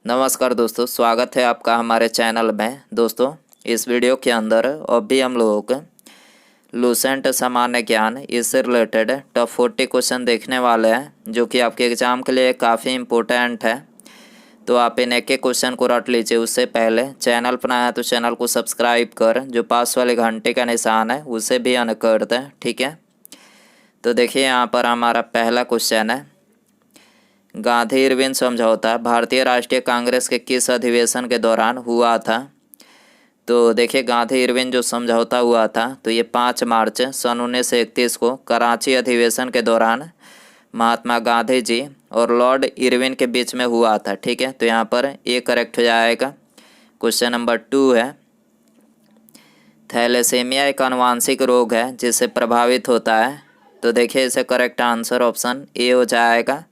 नमस्कार दोस्तों, स्वागत है आपका हमारे चैनल में। दोस्तों, इस वीडियो के अंदर अभी हम लोग लूसेंट सामान्य ज्ञान इससे रिलेटेड टॉप 40 क्वेश्चन देखने वाले हैं, जो कि आपके एग्ज़ाम के लिए काफ़ी इम्पोर्टेंट है। तो आप इन एक एक क्वेश्चन को रट लीजिए। उससे पहले चैनल पर आया तो चैनल को सब्सक्राइब कर जो पास वाले घंटे का निशान है उसे भी ऑन कर दें, ठीक है। तो देखिए, यहाँ पर हमारा पहला क्वेश्चन है, गांधी इरविन समझौता भारतीय राष्ट्रीय कांग्रेस के किस अधिवेशन के दौरान हुआ था। तो देखिए, गांधी इरविन जो समझौता हुआ था तो ये 5 मार्च सन 1931 को कराची अधिवेशन के दौरान महात्मा गांधी जी और लॉर्ड इरविन के बीच में हुआ था, ठीक है। तो यहाँ पर ए करेक्ट हो जाएगा। क्वेश्चन नंबर 2 है, थैलेसीमिया एक आनुवांशिक रोग है जिससे प्रभावित होता है। तो देखिए, इसे करेक्ट आंसर ऑप्शन ए हो जाएगा।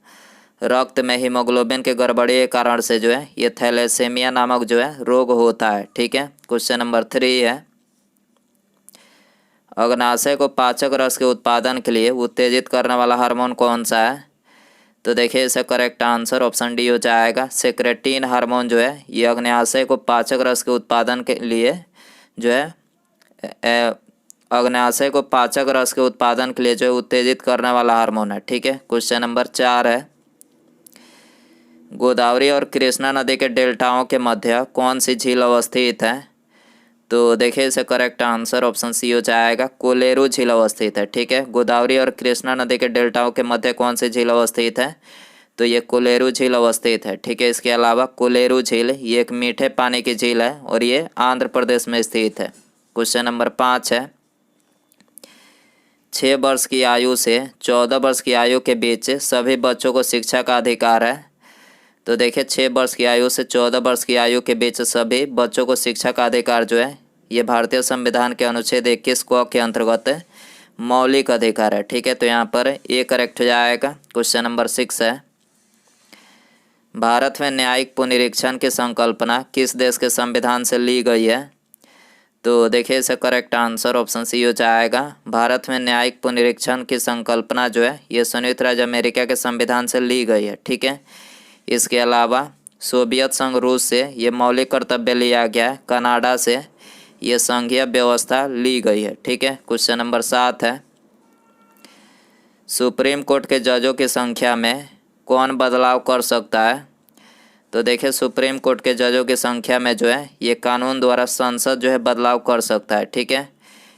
रक्त में हीमोग्लोबिन के गड़बड़ी के कारण से जो है ये थैलेसेमिया नामक जो है रोग होता है, ठीक है। क्वेश्चन नंबर 3 है, अग्नाशय को पाचक रस के उत्पादन के लिए उत्तेजित करने वाला हार्मोन कौन सा है। तो देखिए, इसे करेक्ट आंसर ऑप्शन डी हो जाएगा। सेक्रेटिन हार्मोन जो है ये अग्नाशय को पाचक रस के उत्पादन के लिए जो है अग्नाशय को पाचक रस के उत्पादन के लिए जो है उत्तेजित करने वाला हार्मोन है, ठीक है। क्वेश्चन नंबर 4 है, गोदावरी और कृष्णा नदी के डेल्टाओं के मध्य कौन सी झील अवस्थित है। तो देखिए, इसे करेक्ट आंसर ऑप्शन सी हो जाएगा। कोलेरू झील अवस्थित है, ठीक है। गोदावरी और कृष्णा नदी के डेल्टाओं के मध्य कौन सी झील अवस्थित है। तो ये कोलेरू झील अवस्थित है, ठीक है। इसके अलावा कोलेरू झील ये एक मीठे पानी की झील है और ये आंध्र प्रदेश में स्थित है। क्वेश्चन नंबर 5 है, 6 वर्ष की आयु से 14 वर्ष की आयु के बीच सभी बच्चों को शिक्षा का अधिकार है। तो देखिए, 6 वर्ष की आयु से 14 वर्ष की आयु के बीच सभी बच्चों को शिक्षा का अधिकार जो है ये भारतीय संविधान के अनुच्छेद 21 क के अंतर्गत मौलिक अधिकार है, ठीक है। तो यहाँ पर ए करेक्ट हो जाएगा। क्वेश्चन नंबर 6 है, भारत में न्यायिक पुनरीक्षण की संकल्पना किस देश के संविधान से ली गई है। तो देखिए, इसे करेक्ट आंसर ऑप्शन सी हो जाएगा। भारत में न्यायिक पुनरीक्षण की संकल्पना जो है ये संयुक्त राज्य अमेरिका के संविधान से ली गई है, ठीक है। इसके अलावा सोवियत संघ रूस से ये मौलिक कर्तव्य लिया गया है। कनाडा से ये संघीय व्यवस्था ली गई है, ठीक है। क्वेश्चन नंबर 7 है, सुप्रीम कोर्ट के जजों की संख्या में कौन बदलाव कर सकता है। तो देखिए, सुप्रीम कोर्ट के जजों की संख्या में जो है ये कानून द्वारा संसद जो है बदलाव कर सकता है, ठीक है।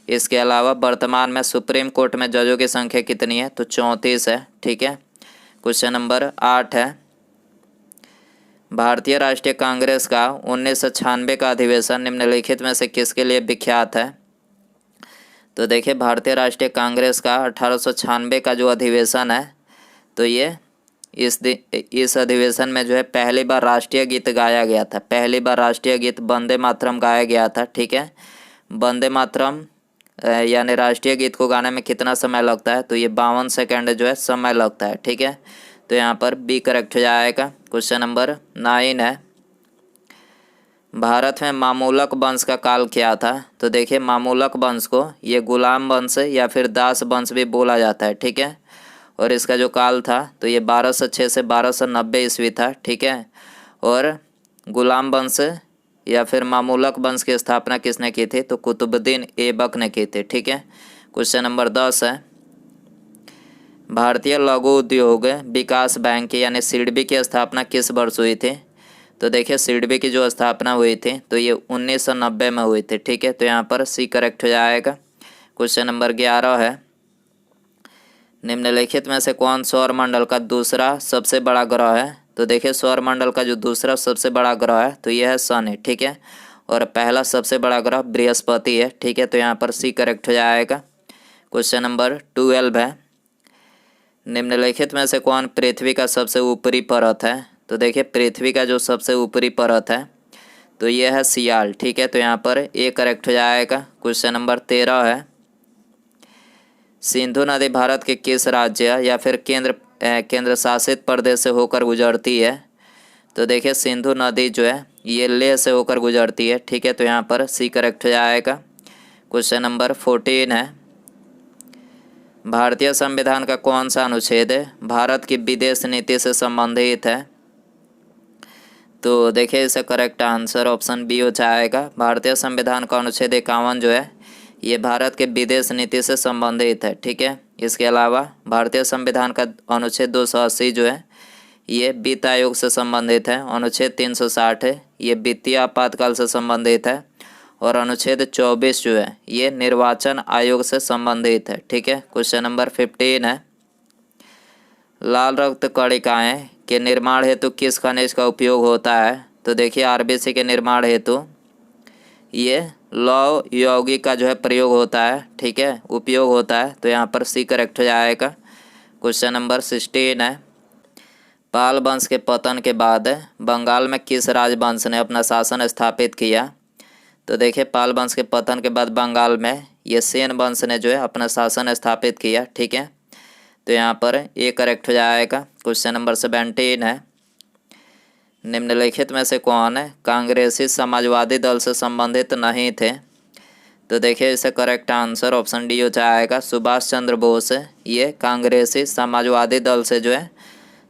इसके अलावा वर्तमान में सुप्रीम कोर्ट में जजों की संख्या कितनी है, तो 34 है, ठीक है। क्वेश्चन नंबर 8 है, भारतीय राष्ट्रीय कांग्रेस का 1996 का अधिवेशन निम्नलिखित में से किसके लिए विख्यात है। तो देखिए, भारतीय राष्ट्रीय कांग्रेस का 1896 का जो अधिवेशन है तो ये इस अधिवेशन में जो है पहली बार राष्ट्रीय गीत गाया गया था। पहली बार राष्ट्रीय गीत वंदे मातरम गाया गया था, ठीक है। वंदे मातरम यानी राष्ट्रीय गीत को गाने में कितना समय लगता है, तो ये 52 सेकेंड जो है समय लगता है, ठीक है। तो यहाँ पर बी करेक्ट हो जाएगा। क्वेश्चन नंबर 9 है, भारत में मामूलक वंश का काल क्या था। तो देखिए, मामूलक वंश को ये गुलाम वंश या फिर दास वंश भी बोला जाता है, ठीक है। और इसका जो काल था तो ये 1206 से 1290 ईस्वी था, ठीक है। और गुलाम वंश या फिर मामूलक वंश की स्थापना किसने की थी, तो कुतुबुद्दीन ऐबक ने की थी, ठीक है। क्वेश्चन नंबर 10 है, भारतीय लघु उद्योग विकास बैंक यानी सिडबी की स्थापना किस वर्ष हुई थी। तो देखिए, सिडबी की जो स्थापना हुई थी तो ये 1990 में हुई थी, ठीक है। तो यहाँ पर सी करेक्ट हो जाएगा। क्वेश्चन नंबर 11 है, निम्नलिखित में से कौन सौर मंडल का दूसरा सबसे बड़ा ग्रह है। तो देखिए, सौर मंडल का जो दूसरा सबसे बड़ा ग्रह है तो यह है सन है, ठीक है। और पहला सबसे बड़ा ग्रह बृहस्पति है, ठीक है। तो यहाँ पर सी करेक्ट हो जाएगा। क्वेश्चन नंबर 12 है, निम्नलिखित में से कौन पृथ्वी का सबसे ऊपरी परत है। तो देखिए, पृथ्वी का जो सबसे ऊपरी परत है तो यह है सियाल, ठीक है। तो यहाँ पर ए करेक्ट हो जाएगा। क्वेश्चन नंबर 13 है, सिंधु नदी भारत के किस राज्य या फिर केंद्र शासित प्रदेश से होकर गुजरती है। तो देखिए, सिंधु नदी जो है ये लेह से होकर गुजरती है, ठीक है। तो यहाँ पर सी करेक्ट हो जाएगा। क्वेश्चन नंबर 14 है, भारतीय संविधान का कौन सा अनुच्छेद भारत की विदेश नीति से संबंधित है। तो देखिए इसका करेक्ट आंसर ऑप्शन बी हो जाएगा। भारतीय संविधान का अनुच्छेद 51 जो है ये भारत के विदेश नीति से संबंधित है, ठीक है। इसके अलावा भारतीय संविधान का अनुच्छेद 280 जो है ये वित्त आयोग से संबंधित है। अनुच्छेद 360 है ये वित्तीय आपातकाल से संबंधित है। और अनुच्छेद 24 जो है ये निर्वाचन आयोग से संबंधित है, ठीक है। क्वेश्चन नंबर 15 है, लाल रक्त कणिकाएं के निर्माण हेतु किस खनिज का उपयोग होता है? तो देखिए आरबीसी के निर्माण हेतु ये लौह यौगिक का जो है प्रयोग होता है, ठीक है, उपयोग होता है। तो यहाँ पर सी करेक्ट हो जाएगा। क्वेश्चन नंबर 16 है, पाल वंश के पतन के बाद बंगाल में किस राजवंश ने अपना शासन स्थापित किया? तो देखिए पाल वंश के पतन के बाद बंगाल में ये सेन वंश ने जो है अपना शासन स्थापित किया, ठीक है। तो यहाँ पर ए करेक्ट हो जाएगा। क्वेश्चन नंबर 17 है, निम्नलिखित में से कौन कांग्रेसी समाजवादी दल से संबंधित नहीं थे? तो देखिए इसका करेक्ट आंसर ऑप्शन डी हो जाएगा। सुभाष चंद्र बोस ये कांग्रेसी समाजवादी दल से जो है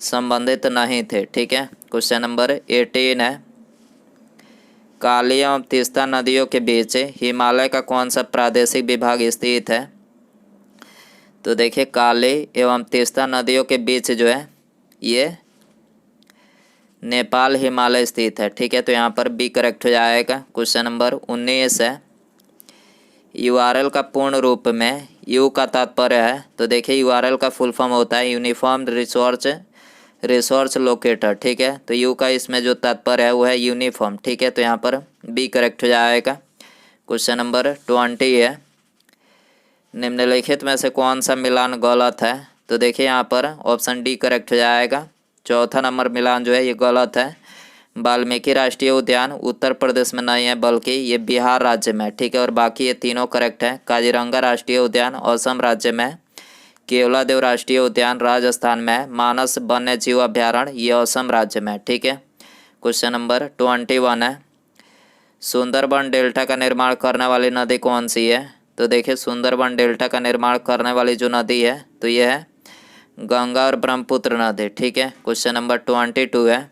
संबंधित नहीं थे, ठीक है। क्वेश्चन नंबर 18 है, काली एवं तीस्ता नदियों के बीच हिमालय का कौन सा प्रादेशिक विभाग स्थित है? तो देखिए काली एवं तीस्ता नदियों के बीच जो है ये नेपाल हिमालय स्थित है, ठीक है। तो यहाँ पर बी करेक्ट हो जाएगा। क्वेश्चन नंबर 19 है, यूआरएल का पूर्ण रूप में यू का तात्पर्य है? तो देखिए यूआरएल का फुल फॉर्म होता है यूनिफॉर्म रिसोर्स लोकेटर, ठीक है। तो यू का इसमें जो तात्पर्य है वो है यूनिफॉर्म, ठीक है। तो यहाँ पर बी करेक्ट हो जाएगा। क्वेश्चन नंबर 20 है, निम्नलिखित में से कौन सा मिलान गलत है? तो देखिए यहाँ पर ऑप्शन डी करेक्ट हो जाएगा। चौथा नंबर मिलान जो है ये गलत है। वाल्मीकि राष्ट्रीय उद्यान उत्तर प्रदेश में नहीं है बल्कि ये बिहार राज्य में है, ठीक है। और बाकी ये तीनों करेक्ट है। काजीरंगा राष्ट्रीय उद्यान असम राज्य में, केवलादेव राष्ट्रीय उद्यान राजस्थान में है, मानस वन्य जीव अभ्यारण्य ये असम राज्य में है, ठीक है। क्वेश्चन नंबर 21 है, सुंदरबन डेल्टा का निर्माण करने वाली नदी कौन सी है? तो देखिए सुंदरबन डेल्टा का निर्माण करने वाली जो नदी है तो ये है गंगा और ब्रह्मपुत्र नदी, ठीक है। क्वेश्चन नंबर 22 है,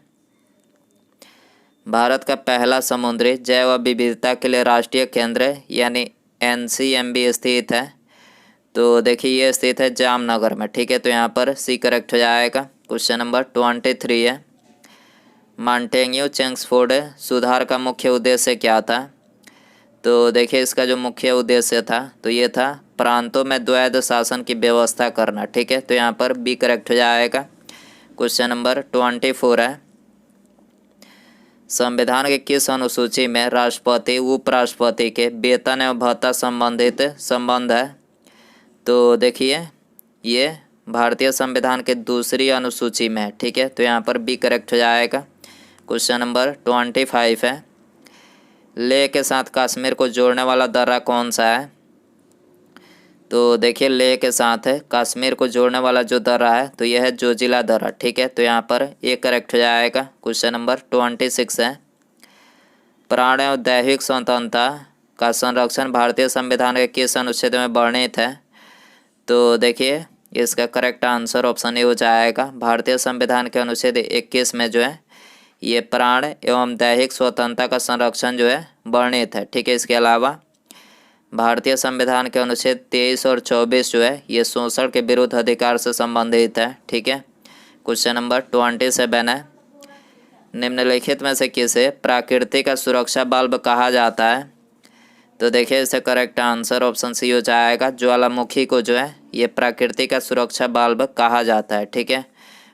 भारत का पहला समुद्री जैव विविधता के लिए राष्ट्रीय केंद्र यानी NCMB स्थित है? तो देखिए ये स्थित है जामनगर में, ठीक है। तो यहाँ पर सी करेक्ट हो जाएगा। क्वेश्चन नंबर 23 है, मॉन्टेग्यू चेम्सफोर्ड सुधार का मुख्य उद्देश्य क्या था? तो देखिए इसका जो मुख्य उद्देश्य था तो ये था प्रांतों में द्वैध शासन की व्यवस्था करना, ठीक है। तो यहाँ पर बी करेक्ट हो जाएगा। क्वेश्चन नंबर 24 है, संविधान के किस अनुसूची में राष्ट्रपति उपराष्ट्रपति के वेतन एवं भत्ता संबंधित संबंध है? तो देखिए ये भारतीय संविधान के दूसरी अनुसूची में है, ठीक है। तो यहाँ पर बी करेक्ट हो जाएगा। क्वेश्चन नंबर 25 है, लेह के साथ कश्मीर को जोड़ने वाला दर्रा कौन सा है? तो देखिए लेह के साथ है कश्मीर को जोड़ने वाला जो दर्रा है तो यह है जोजिला दर्रा, ठीक है। तो यहाँ पर ये करेक्ट हो जाएगा। क्वेश्चन नंबर 26 है, प्राण एवं दैहिक स्वतंत्रता का संरक्षण भारतीय संविधान के किस अनुच्छेद में वर्णित है? तो देखिए इसका करेक्ट आंसर ऑप्शन ए हो जाएगा। भारतीय संविधान के अनुच्छेद 21 में जो है ये प्राण एवं दैहिक स्वतंत्रता का संरक्षण जो है वर्णित है, ठीक है। इसके अलावा भारतीय संविधान के अनुच्छेद 23 और 24 जो है ये शोषण के विरुद्ध अधिकार से संबंधित है, ठीक है। क्वेश्चन नंबर 27 है, निम्नलिखित में से किसे प्रकृति का सुरक्षा बल्ब कहा जाता है? तो देखिए इसका करेक्ट आंसर ऑप्शन सी हो जाएगा। ज्वालामुखी को जो है ये प्रकृति का सुरक्षा बल्ब कहा जाता है, ठीक है।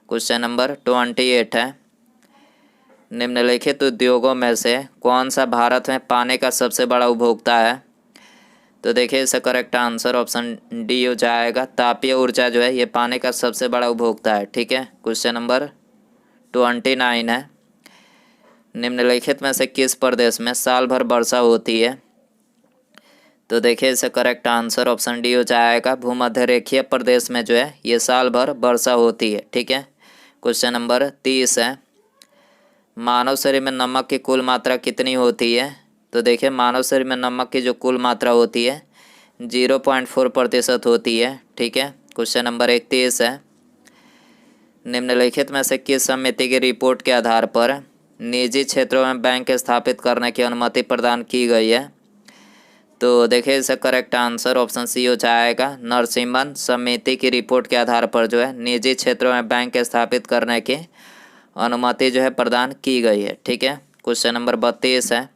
क्वेश्चन नंबर 28 है, निम्नलिखित उद्योगों में से कौन सा भारत में पानी का सबसे बड़ा उपभोक्ता है? तो देखिए इसका करेक्ट आंसर ऑप्शन डी हो जाएगा। तापीय ऊर्जा जो है ये पानी का सबसे बड़ा उपभोक्ता है, ठीक है। क्वेश्चन नंबर 29 है, निम्नलिखित में से किस प्रदेश में साल भर वर्षा होती है? तो देखिए इसका करेक्ट आंसर ऑप्शन डी हो जाएगा। भूमध्य रेखीय प्रदेश में जो है ये साल भर वर्षा होती है, ठीक है। क्वेश्चन नंबर 30 है, मानव शरीर में नमक की कुल मात्रा कितनी होती है? तो देखिए मानव शरीर में नमक की जो कुल मात्रा होती है 0.4% होती है, ठीक है। क्वेश्चन नंबर 31 है, निम्नलिखित में से किस समिति की रिपोर्ट के आधार पर निजी क्षेत्रों में बैंक स्थापित करने की अनुमति प्रदान की गई है। तो देखिए इसका करेक्ट आंसर ऑप्शन सी हो जाएगा। नरसिम्हन समिति की रिपोर्ट के आधार पर जो है निजी क्षेत्रों में बैंक स्थापित करने की अनुमति जो है प्रदान की गई है। ठीक है, क्वेश्चन नंबर 32 है,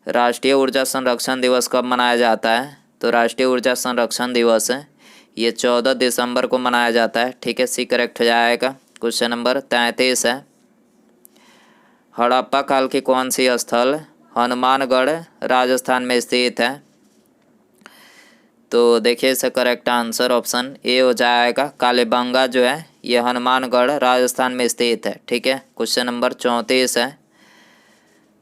राष्ट्रीय ऊर्जा संरक्षण दिवस कब मनाया जाता है? तो राष्ट्रीय ऊर्जा संरक्षण दिवस है ये 14 दिसंबर को मनाया जाता है। ठीक है, सी करेक्ट हो जाएगा। क्वेश्चन नंबर 33 है, हड़प्पा काल की कौन सी स्थल हनुमानगढ़ राजस्थान में स्थित है? तो देखिए इसका करेक्ट आंसर ऑप्शन ए हो जाएगा। कालीबंगा जो है ये हनुमानगढ़ राजस्थान में स्थित है। ठीक है, क्वेश्चन नंबर 34 है,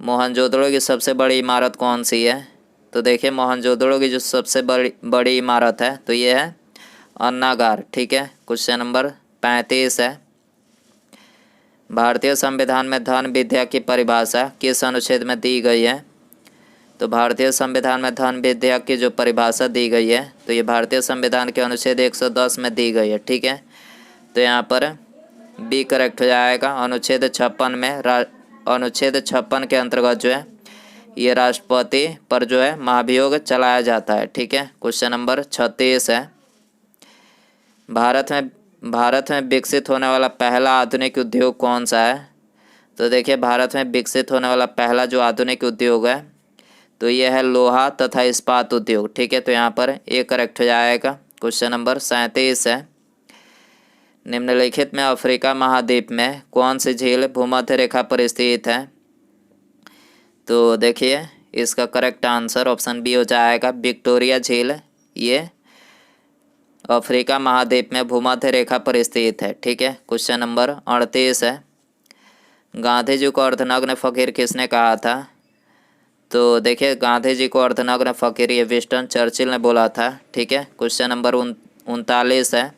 मोहनजोदड़ो की सबसे बड़ी इमारत कौन सी है? तो देखिए मोहनजोदड़ो की जो सबसे बड़ी इमारत है तो ये है अन्नागार। ठीक है, क्वेश्चन नंबर 35 है, भारतीय संविधान में धन विद्या की परिभाषा किस अनुच्छेद में दी गई है? तो भारतीय संविधान में धन विद्या की जो परिभाषा दी गई है तो ये भारतीय संविधान के अनुच्छेद 110 में दी गई है। ठीक है, तो यहाँ पर बी करेक्ट हो जाएगा। अनुच्छेद 56 के अंतर्गत जो है ये राष्ट्रपति पर जो है महाभियोग चलाया जाता है। ठीक है, क्वेश्चन नंबर 36 है, भारत में विकसित होने वाला पहला आधुनिक उद्योग कौन सा है? तो देखिए भारत में विकसित होने वाला पहला जो आधुनिक उद्योग है तो ये है लोहा तथा इस्पात उद्योग। ठीक है, तो यहाँ पर ए करेक्ट हो जाएगा। क्वेश्चन नंबर 37 है, निम्नलिखित में अफ्रीका महाद्वीप में कौन सी झील भूमध्य रेखा पर स्थित है? तो देखिए इसका करेक्ट आंसर ऑप्शन बी हो जाएगा। विक्टोरिया झील ये अफ्रीका महाद्वीप में भूमध्य रेखा पर स्थित है। ठीक है, क्वेश्चन नंबर 38 है, गांधी जी को अर्धनग्न फकीर किसने कहा था? तो देखिए गांधी जी को अर्धनग्न फकीर ये विंस्टन चर्चिल ने बोला था। ठीक है, क्वेश्चन नंबर 39 है,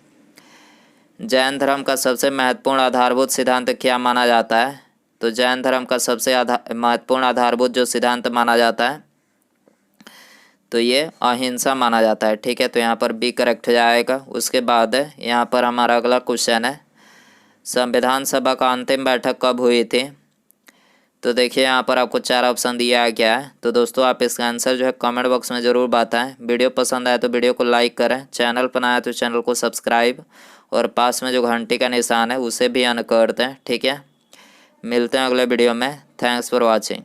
जैन धर्म का सबसे महत्वपूर्ण आधारभूत सिद्धांत क्या माना जाता है? तो जैन धर्म का सबसे महत्वपूर्ण आधारभूत जो सिद्धांत माना जाता है तो ये अहिंसा माना जाता है। ठीक है, तो यहाँ पर बी करेक्ट हो जाएगा। उसके बाद यहाँ पर हमारा अगला क्वेश्चन है, संविधान सभा का अंतिम बैठक कब हुई थी? तो देखिए यहाँ पर आपको 4 ऑप्शन दिया गया है। तो दोस्तों आप इसका आंसर जो है कमेंट बॉक्स में ज़रूर बताएं। वीडियो पसंद आए तो वीडियो को लाइक करें, चैनल पर आए तो चैनल को सब्सक्राइब और पास में जो घंटी का निशान है उसे भी ऑन कर दें। ठीक है, मिलते हैं अगले वीडियो में। Thanks for watching.